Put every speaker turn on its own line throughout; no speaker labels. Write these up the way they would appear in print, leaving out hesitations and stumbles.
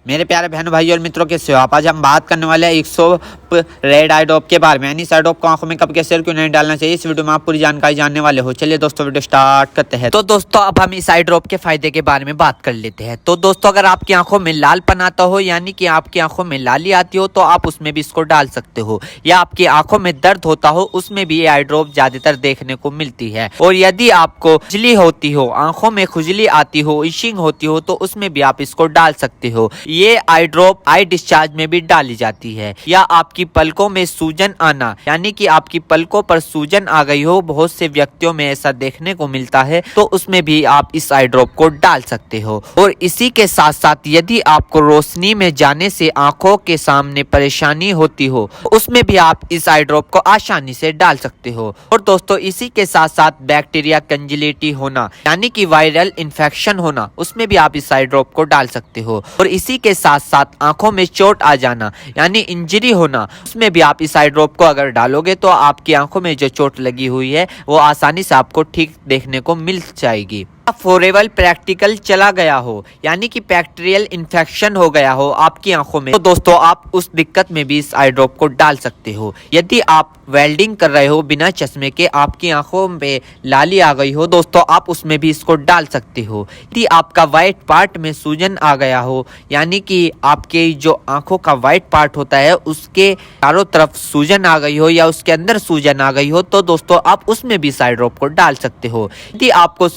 मेरे प्यारे बहनों भाई और मित्रों के सेवा आज हम बात करने वाले हैं 100 रेड आई ड्रॉप के बारे में, यानी इस आई ड्रॉप को आंखों में कब कैसे और क्यों नहीं डालना चाहिए। इस वीडियो में आप पूरी जानकारी जानने वाले हो। चलिए दोस्तों वीडियो स्टार्ट करते हैं। तो दोस्तों अब हम इस आई ड्रॉप के फायदे के बारे में बात कर लेते हैं। तो दोस्तों अगर आपकी आंखों में लालपन आता हो, यानी कि आपकी आंखों में लाली आती हो, तो आप उसमें भी इसको डाल सकते हो। या आपकी आंखों में दर्द होता हो, उसमें भी ये आई ड्रॉप ज्यादातर देखने को मिलती है। और यदि आपको खुजली होती हो, आंखों में खुजली आती हो, इशिंग होती हो, तो उसमें भी आप इसको डाल सकते हो। ये आई ड्रॉप आई डिस्चार्ज में भी डाली जाती है। या आपकी पलकों में सूजन आना, यानी कि आपकी पलकों पर सूजन आ गई हो, बहुत से व्यक्तियों में ऐसा देखने को मिलता है, तो उसमें भी आप इस आई ड्रॉप को डाल सकते हो। और इसी के साथ साथ यदि आपको रोशनी में जाने से आंखों के सामने परेशानी होती हो, उसमें भी आप इस आई ड्रॉप को आसानी से डाल सकते हो। और दोस्तों इसी के साथ साथ बैक्टीरिया कंजिलिटी होना, यानी कि वायरल इन्फेक्शन होना, उसमें भी आप इस आई ड्रॉप को डाल सकते हो। और इसी के साथ साथ आंखों में चोट आ जाना, यानी इंजरी होना, उसमें भी आप इस आई ड्रॉप को अगर डालोगे तो आपकी आंखों में जो चोट लगी हुई है वो आसानी से आपको ठीक देखने को मिल जाएगी। फॉरेबल प्रैक्टिकल चला गया हो, यानी कि बैक्टीरियल इन्फेक्शन हो गया हो आपकी आंखों में, तो दोस्तों आप उस दिक्कत में भी इस आई ड्रॉप को डाल सकते हो। यदि आप वेल्डिंग कर रहे हो बिना चश्मे के, आपकी आंखों में लाली आ गई हो, दोस्तों आप उसमें भी इसको डाल सकते हो। यदि आपका व्हाइट पार्ट में सूजन आ गया हो, यानी कि आपके जो आंखों का व्हाइट पार्ट होता है उसके चारों तरफ सूजन आ गई हो या उसके अंदर सूजन आ गई हो, तो दोस्तों आप उसमें भी इस आई ड्रॉप को डाल सकते हो। यदि आपको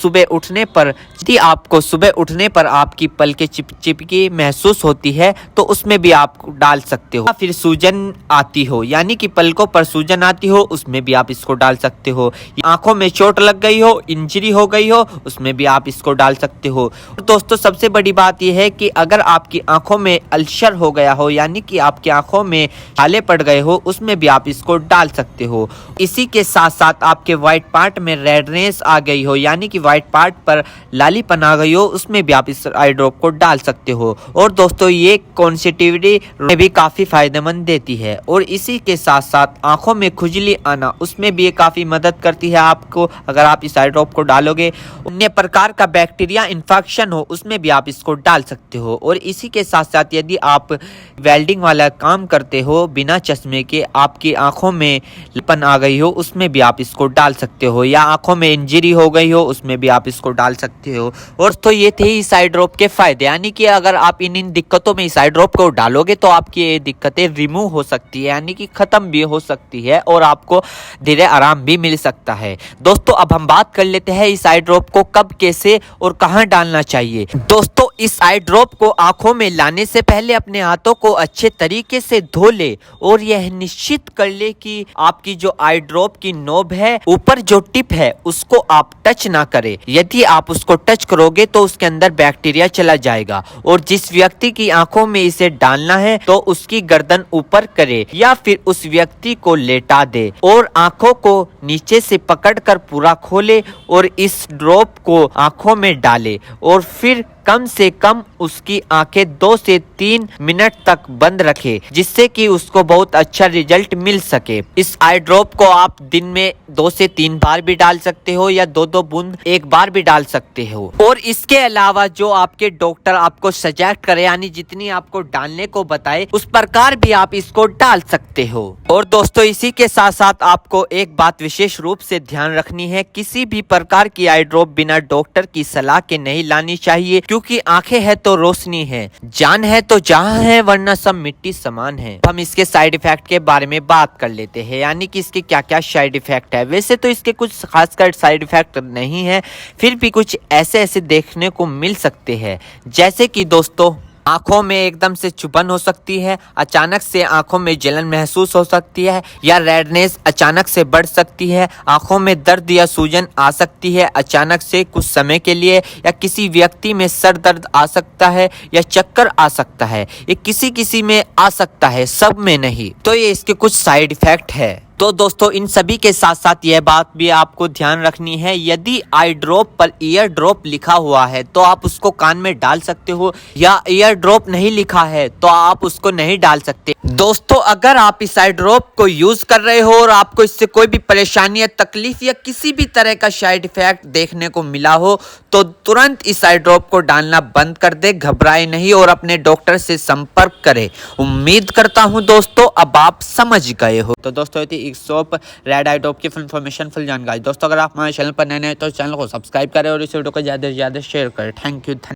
सुबह उठने पर आपकी पलकें चिपचिपकी महसूस होती है, तो उसमें भी आप डाल सकते हो। फिर सूजन आती हो, यानी कि पलकों पर सूजन आती हो, उसमें भी आप इसको डाल सकते हो। आंखों में चोट लग गई हो, इंजरी हो गई हो, उसमें भी आप इसको डाल सकते हो। दोस्तों सबसे बड़ी बात यह है कि अगर आपकी आंखों में अल्सर हो गया हो, यानी कि आपकी आंखों में छाले पड़ गए हो, उसमें भी आप इसको डाल सकते हो। इसी के साथ साथ आपके व्हाइट पार्ट में रेडनेस आ गई हो, यानी कि व्हाइट पार्ट पर लालीपन आ गई हो, उसमें भी आप इस आई ड्रॉप को डाल सकते हो। और दोस्तों ये कॉन्सेटिविटी में भी काफी फायदेमंद देती है। और इसी के साथ साथ आंखों में खुजली आना, उसमें भी ये काफी मदद करती है आपको। अगर आप इस आई ड्रॉप को डालोगे, अन्य प्रकार का बैक्टीरिया इन्फेक्शन हो, उसमें भी आप इसको डाल सकते हो। और इसी के साथ साथ यदि आप वेल्डिंग वाला काम करते हो बिना चश्मे के, आपकी आंखों में लालीपन आ गई हो, उसमें भी आप इसको डाल सकते हो। या आंखों में इंजरी हो गई हो, उसमें भी आप इसको डाल सकते हो। और तो ये थे इस आई ड्रॉप के फायदे, यानी कि अगर आप इन दिक्कतों में इस आई ड्रॉप को डालोगे तो आपकी ये दिक्कतें रिमूव हो सकती है, यानी कि खत्म भी हो सकती है और आपको धीरे आराम भी मिल सकता है। दोस्तों अब हम बात कर लेते हैं इस आई ड्रॉप को कब, कैसे और कहां डालना चाहिए। दोस्तों इस आई ड्रॉप को आंखों में लाने से पहले अपने हाथों को अच्छे तरीके से धो ले और यह निश्चित कर ले कि आपकी जो आई ड्रॉप की नोब है, ऊपर जो टिप है, उसको आप टच ना करें। यदि आप उसको टच करोगे तो उसके अंदर बैक्टीरिया चला जाएगा। और जिस व्यक्ति की आंखों में इसे डालना है तो उसकी गर्दन ऊपर करे या फिर उस व्यक्ति को लेटा दे और आंखों को नीचे से पकड़कर पूरा खोले और इस ड्रॉप को आंखों में डाले। और फिर कम से कम उसकी आंखें 2 से 3 मिनट तक बंद रखे, जिससे कि उसको बहुत अच्छा रिजल्ट मिल सके। इस आई ड्रॉप को आप दिन में 2 से 3 बार भी डाल सकते हो या 2-2 बूंद एक बार भी डाल सकते हो। और इसके अलावा जो आपके डॉक्टर आपको सजेस्ट करे, यानी जितनी आपको डालने को बताए, उस प्रकार भी आप इसको डाल सकते हो। और दोस्तों इसी के साथ साथ आपको एक बात विशेष रूप से ध्यान रखनी है, किसी भी प्रकार की आई ड्रॉप बिना डॉक्टर की सलाह के नहीं लानी चाहिए, क्योंकि आंखें है तो रोशनी है, जान है तो जहां है, वरना सब मिट्टी समान है। हम इसके साइड इफेक्ट के बारे में बात कर लेते हैं, यानी कि इसके क्या क्या साइड इफेक्ट है। वैसे तो इसके कुछ खासकर साइड इफेक्ट नहीं है, फिर भी कुछ ऐसे देखने को मिल सकते हैं, जैसे कि दोस्तों आंखों में एकदम से चुभन हो सकती है, अचानक से आंखों में जलन महसूस हो सकती है, या रेडनेस अचानक से बढ़ सकती है, आंखों में दर्द या सूजन आ सकती है अचानक से कुछ समय के लिए, या किसी व्यक्ति में सर दर्द आ सकता है या चक्कर आ सकता है। ये किसी में आ सकता है, सब में नहीं। तो ये इसके कुछ साइड इफेक्ट है। तो दोस्तों इन सभी के साथ साथ यह बात भी आपको ध्यान रखनी है, यदि आई ड्रॉप पर ईयर ड्रॉप लिखा हुआ है तो आप उसको कान में डाल सकते हो, या ईयर ड्रॉप नहीं लिखा है तो आप उसको नहीं डाल सकते। दोस्तों अगर आप इस आई ड्रॉप को यूज कर रहे हो और आपको इससे कोई भी परेशानी या तकलीफ या किसी भी तरह का साइड इफेक्ट देखने को मिला हो तो तुरंत इस आई ड्रॉप को डालना बंद कर दे, घबराए नहीं और अपने डॉक्टर से संपर्क करें। उम्मीद करता हूं दोस्तों अब आप समझ गए हो। तो दोस्तों ये सोप रेड आई ड्रॉप की फुल इन्फॉर्मेशन फुल जानकारी। दोस्तों अगर आप हमारे चैनल पर नए हैं तो चैनल को सब्सक्राइब करें और इस वीडियो को ज्यादा से ज्यादा शेयर करें। Thank you.